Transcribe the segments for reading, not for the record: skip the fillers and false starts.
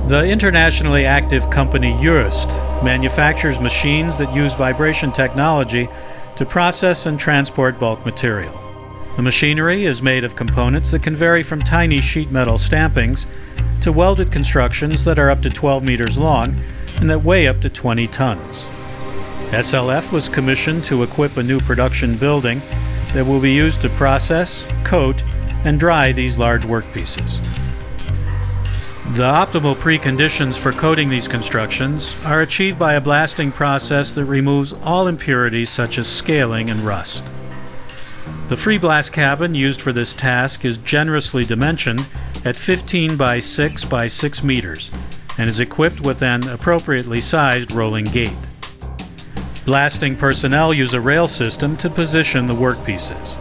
The internationally active company Jöst manufactures machines that use vibration technology to process and transport bulk material. The machinery is made of components that can vary from tiny sheet metal stampings to welded constructions that are up to 12 meters long and that weigh up to 20 tons. SLF was commissioned to equip a new production building that will be used to process, coat, and dry these large workpieces. The optimal preconditions for coating these constructions are achieved by a blasting process that removes all impurities such as scaling and rust. The free blast cabin used for this task is generously dimensioned at 15 by 6 by 6 meters and is equipped with an appropriately sized rolling gate. Blasting personnel use a rail system to position the workpieces.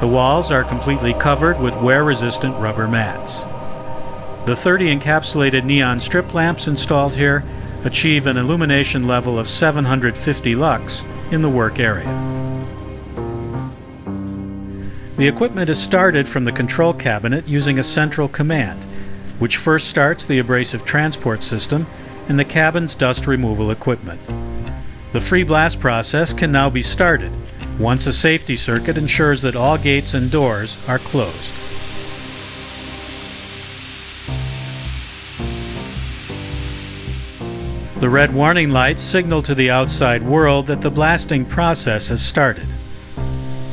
The walls are completely covered with wear-resistant rubber mats. The 30 encapsulated neon strip lamps installed here achieve an illumination level of 750 lux in the work area. The equipment is started from the control cabinet using a central command, which first starts the abrasive transport system and the cabin's dust removal equipment. The free blast process can now be started once a safety circuit ensures that all gates and doors are closed. The red warning lights signal to the outside world that the blasting process has started.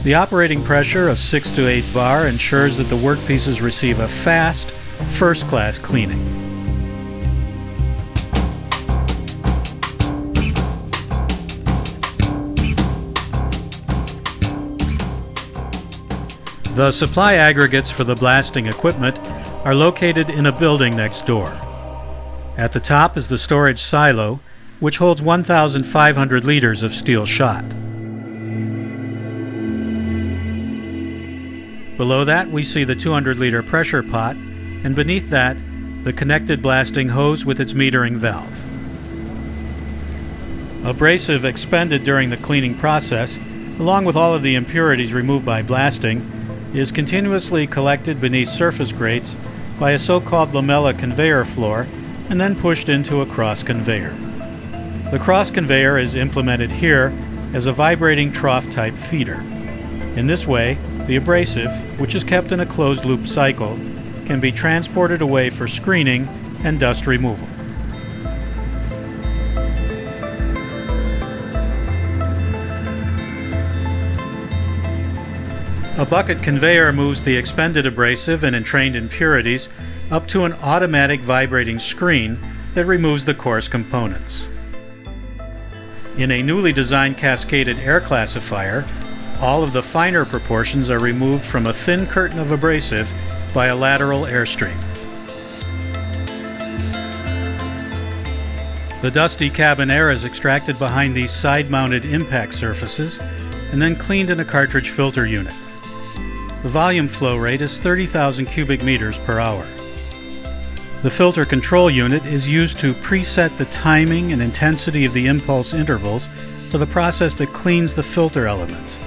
The operating pressure of 6 to 8 bar ensures that the workpieces receive a fast, first-class cleaning. The supply aggregates for the blasting equipment are located in a building next door. At the top is the storage silo, which holds 1,500 liters of steel shot. Below that we see the 200-liter pressure pot, and beneath that, the connected blasting hose with its metering valve. Abrasive expended during the cleaning process, along with all of the impurities removed by blasting, is continuously collected beneath surface grates by a so-called lamella conveyor floor and then pushed into a cross conveyor. The cross conveyor is implemented here as a vibrating trough-type feeder. In this way, the abrasive, which is kept in a closed-loop cycle, can be transported away for screening and dust removal. A bucket conveyor moves the expended abrasive and entrained impurities up to an automatic vibrating screen that removes the coarse components. In a newly designed cascaded air classifier, all of the finer proportions are removed from a thin curtain of abrasive by a lateral airstream. The dusty cabin air is extracted behind these side-mounted impact surfaces and then cleaned in a cartridge filter unit. The volume flow rate is 30,000 cubic meters per hour. The filter control unit is used to preset the timing and intensity of the impulse intervals for the process that cleans the filter elements,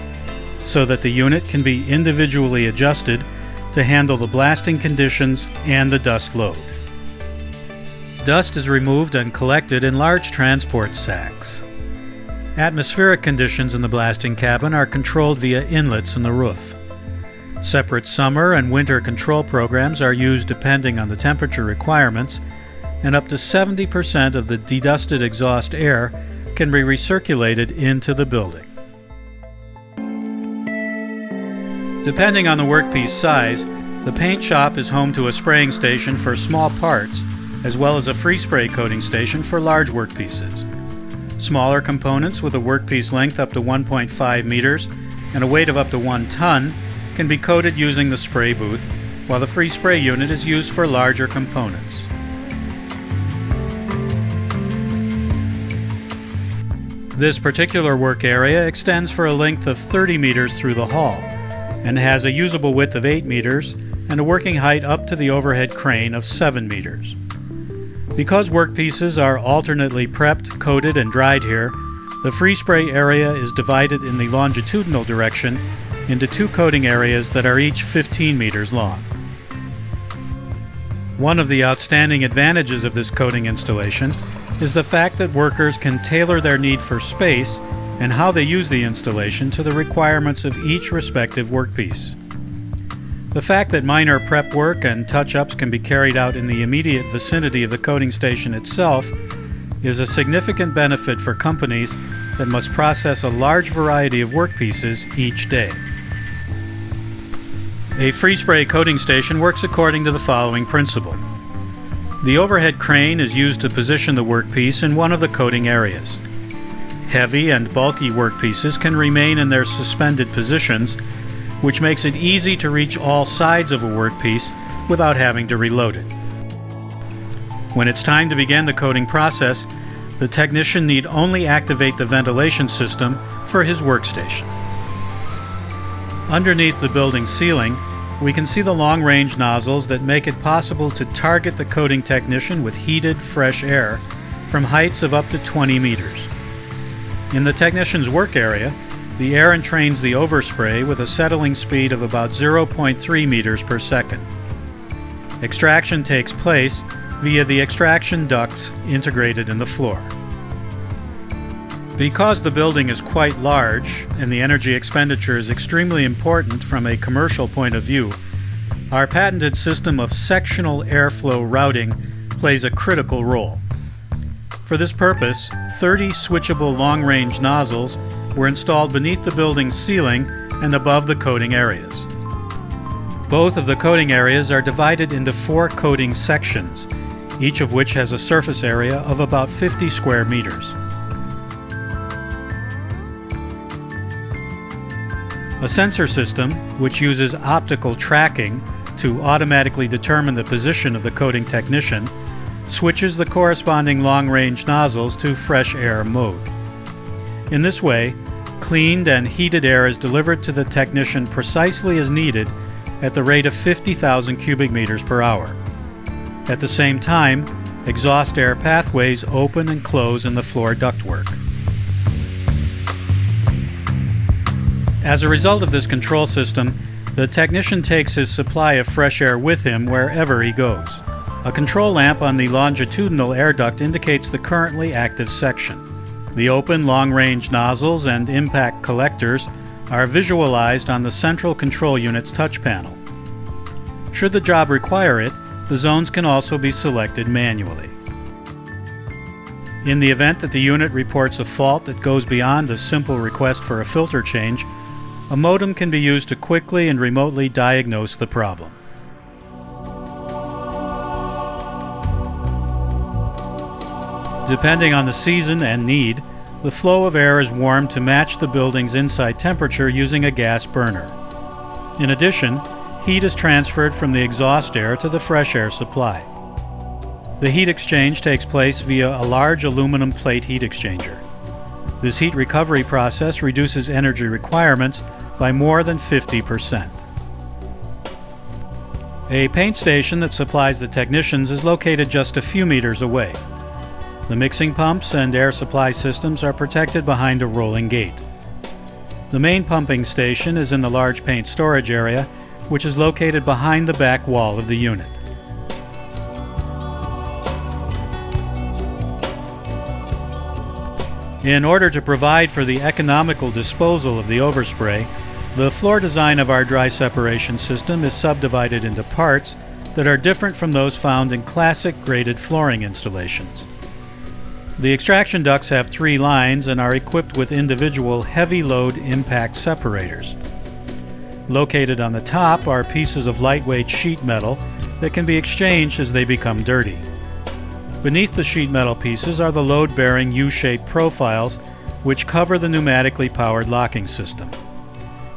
so that the unit can be individually adjusted to handle the blasting conditions and the dust load. Dust is removed and collected in large transport sacks. Atmospheric conditions in the blasting cabin are controlled via inlets in the roof. Separate summer and winter control programs are used depending on the temperature requirements, and up to 70% of the dedusted exhaust air can be recirculated into the building. Depending on the workpiece size, the paint shop is home to a spraying station for small parts, as well as a free spray coating station for large workpieces. Smaller components with a workpiece length up to 1.5 meters and a weight of up to 1 ton can be coated using the spray booth, while the free spray unit is used for larger components. This particular work area extends for a length of 30 meters through the hall and has a usable width of 8 meters and a working height up to the overhead crane of 7 meters. Because workpieces are alternately prepped, coated, and dried here, the free spray area is divided in the longitudinal direction into 2 coating areas that are each 15 meters long. One of the outstanding advantages of this coating installation is the fact that workers can tailor their need for space and how they use the installation to the requirements of each respective workpiece. The fact that minor prep work and touch-ups can be carried out in the immediate vicinity of the coating station itself is a significant benefit for companies that must process a large variety of workpieces each day. A free-spray coating station works according to the following principle. The overhead crane is used to position the workpiece in one of the coating areas. Heavy and bulky workpieces can remain in their suspended positions, which makes it easy to reach all sides of a workpiece without having to reload it. When it's time to begin the coating process, the technician need only activate the ventilation system for his workstation. Underneath the building ceiling, we can see the long-range nozzles that make it possible to target the coating technician with heated, fresh air from heights of up to 20 meters. In the technician's work area, the air entrains the overspray with a settling speed of about 0.3 meters per second. Extraction takes place via the extraction ducts integrated in the floor. Because the building is quite large and the energy expenditure is extremely important from a commercial point of view, our patented system of sectional airflow routing plays a critical role. For this purpose, 30 switchable long-range nozzles were installed beneath the building's ceiling and above the coating areas. Both of the coating areas are divided into 4 coating sections, each of which has a surface area of about 50 square meters. A sensor system, which uses optical tracking to automatically determine the position of the coating technician, switches the corresponding long-range nozzles to fresh air mode. In this way, cleaned and heated air is delivered to the technician precisely as needed at the rate of 50,000 cubic meters per hour. At the same time, exhaust air pathways open and close in the floor ductwork. As a result of this control system, the technician takes his supply of fresh air with him wherever he goes. A control lamp on the longitudinal air duct indicates the currently active section. The open long-range nozzles and impact collectors are visualized on the central control unit's touch panel. Should the job require it, the zones can also be selected manually. In the event that the unit reports a fault that goes beyond a simple request for a filter change, a modem can be used to quickly and remotely diagnose the problem. Depending on the season and need, the flow of air is warmed to match the building's inside temperature using a gas burner. In addition, heat is transferred from the exhaust air to the fresh air supply. The heat exchange takes place via a large aluminum plate heat exchanger. This heat recovery process reduces energy requirements by more than 50%. A paint station that supplies the technicians is located just a few meters away. The mixing pumps and air supply systems are protected behind a rolling gate. The main pumping station is in the large paint storage area, which is located behind the back wall of the unit. In order to provide for the economical disposal of the overspray, the floor design of our dry separation system is subdivided into parts that are different from those found in classic graded flooring installations. The extraction ducts have 3 lines and are equipped with individual heavy load impact separators. Located on the top are pieces of lightweight sheet metal that can be exchanged as they become dirty. Beneath the sheet metal pieces are the load-bearing U-shaped profiles which cover the pneumatically powered locking system.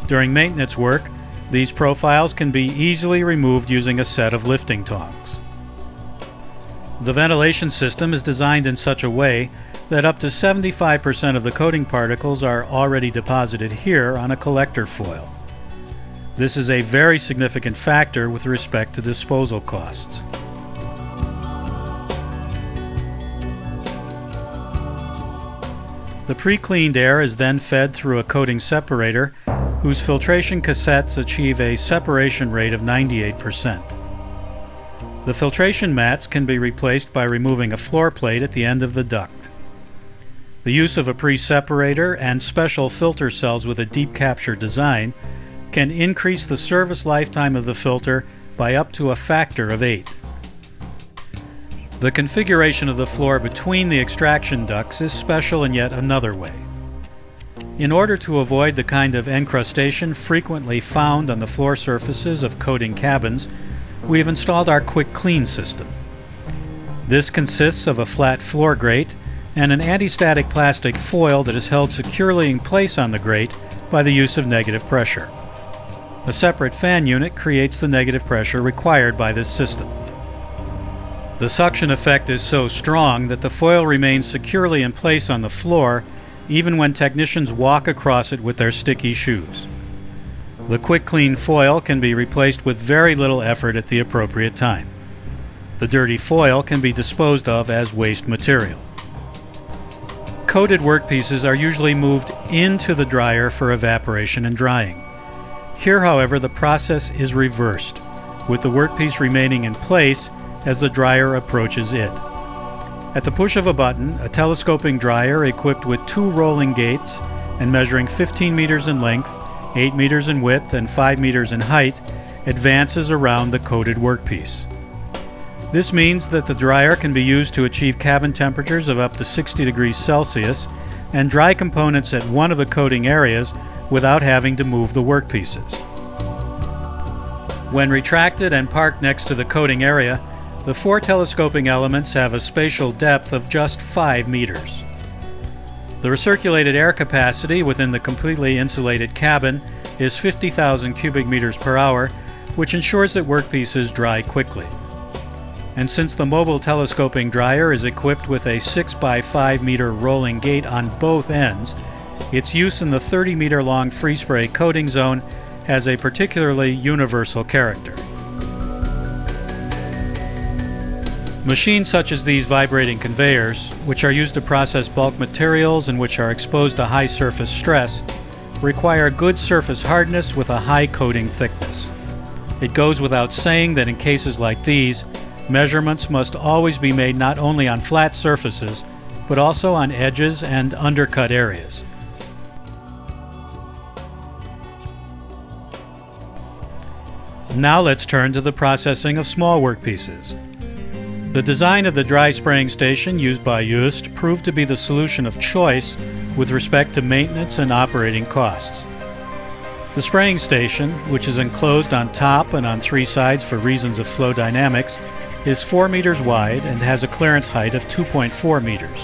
During maintenance work, these profiles can be easily removed using a set of lifting tongs. The ventilation system is designed in such a way that up to 75% of the coating particles are already deposited here on a collector foil. This is a very significant factor with respect to disposal costs. The pre-cleaned air is then fed through a coating separator whose filtration cassettes achieve a separation rate of 98%. The filtration mats can be replaced by removing a floor plate at the end of the duct. The use of a pre-separator and special filter cells with a deep capture design can increase the service lifetime of the filter by up to a factor of 8. The configuration of the floor between the extraction ducts is special in yet another way. In order to avoid the kind of encrustation frequently found on the floor surfaces of coating cabins, we have installed our Quick Clean system. This consists of a flat floor grate and an anti-static plastic foil that is held securely in place on the grate by the use of negative pressure. A separate fan unit creates the negative pressure required by this system. The suction effect is so strong that the foil remains securely in place on the floor even when technicians walk across it with their sticky shoes. The Quick Clean foil can be replaced with very little effort at the appropriate time. The dirty foil can be disposed of as waste material. Coated workpieces are usually moved into the dryer for evaporation and drying. Here, however, the process is reversed, with the workpiece remaining in place as the dryer approaches it. At the push of a button, a telescoping dryer equipped with 2 rolling gates and measuring 15 meters in length, 8 meters in width, and 5 meters in height advances around the coated workpiece. This means that the dryer can be used to achieve cabin temperatures of up to 60 degrees Celsius and dry components at one of the coating areas without having to move the workpieces. When retracted and parked next to the coating area, the 4 telescoping elements have a spatial depth of just 5 meters. The recirculated air capacity within the completely insulated cabin is 50,000 cubic meters per hour, which ensures that workpieces dry quickly. And since the mobile telescoping dryer is equipped with a 6 by 5 meter rolling gate on both ends, its use in the 30 meter long free spray coating zone has a particularly universal character. Machines such as these vibrating conveyors, which are used to process bulk materials and which are exposed to high surface stress, require good surface hardness with a high coating thickness. It goes without saying that in cases like these, measurements must always be made not only on flat surfaces, but also on edges and undercut areas. Now let's turn to the processing of small workpieces. The design of the dry spraying station used by Jöst proved to be the solution of choice with respect to maintenance and operating costs. The spraying station, which is enclosed on top and on 3 sides for reasons of flow dynamics, is 4 meters wide and has a clearance height of 2.4 meters.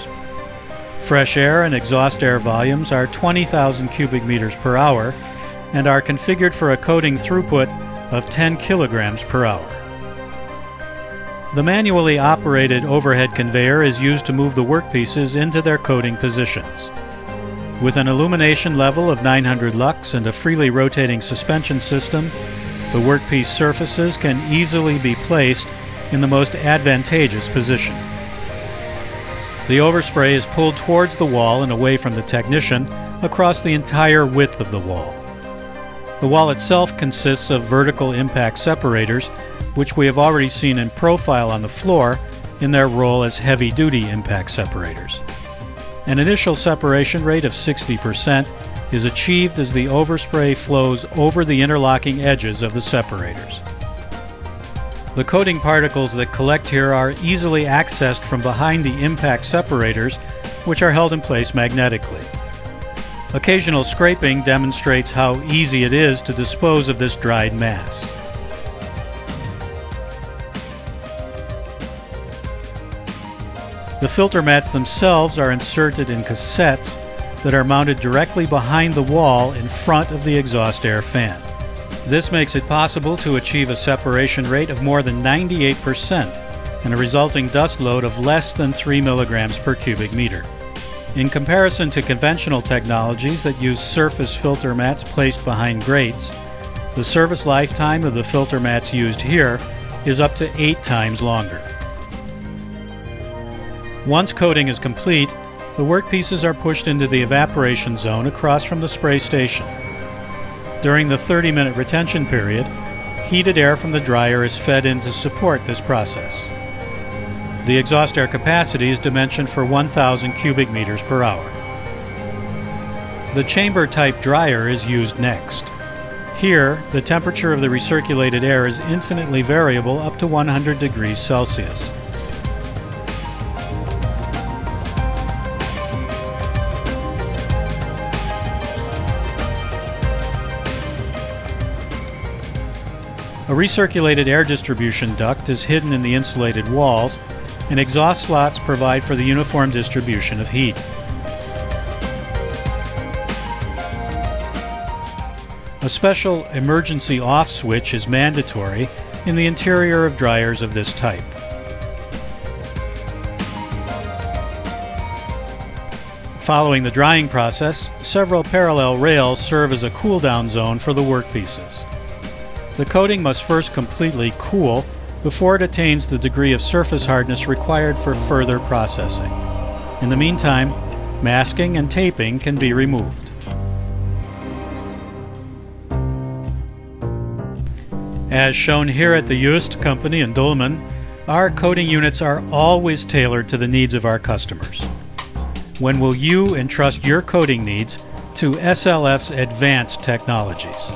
Fresh air and exhaust air volumes are 20,000 cubic meters per hour and are configured for a coating throughput of 10 kilograms per hour. The manually operated overhead conveyor is used to move the workpieces into their coating positions. With an illumination level of 900 lux and a freely rotating suspension system, the workpiece surfaces can easily be placed in the most advantageous position. The overspray is pulled towards the wall and away from the technician across the entire width of the wall. The wall itself consists of vertical impact separators, which we have already seen in profile on the floor in their role as heavy-duty impact separators. An initial separation rate of 60% is achieved as the overspray flows over the interlocking edges of the separators. The coating particles that collect here are easily accessed from behind the impact separators, which are held in place magnetically. Occasional scraping demonstrates how easy it is to dispose of this dried mass. The filter mats themselves are inserted in cassettes that are mounted directly behind the wall in front of the exhaust air fan. This makes it possible to achieve a separation rate of more than 98% and a resulting dust load of less than 3 milligrams per cubic meter. In comparison to conventional technologies that use surface filter mats placed behind grates, the service lifetime of the filter mats used here is up to 8 times longer. Once coating is complete, the workpieces are pushed into the evaporation zone across from the spray station. During the 30-minute retention period, Heated air from the dryer is fed in to support this process. The exhaust air capacity is dimensioned for 1,000 cubic meters per hour. The chamber-type dryer is used next. Here, the temperature of the recirculated air is infinitely variable up to 100 degrees Celsius. A recirculated air distribution duct is hidden in the insulated walls, and exhaust slots provide for the uniform distribution of heat. A special emergency off switch is mandatory in the interior of dryers of this type. Following the drying process, several parallel rails serve as a cool-down zone for the workpieces. The coating must first completely cool before it attains the degree of surface hardness required for further processing. In the meantime, masking and taping can be removed. As shown here at the Jöst company in Dolmen, our coating units are always tailored to the needs of our customers. When will you entrust your coating needs to SLF's advanced technologies?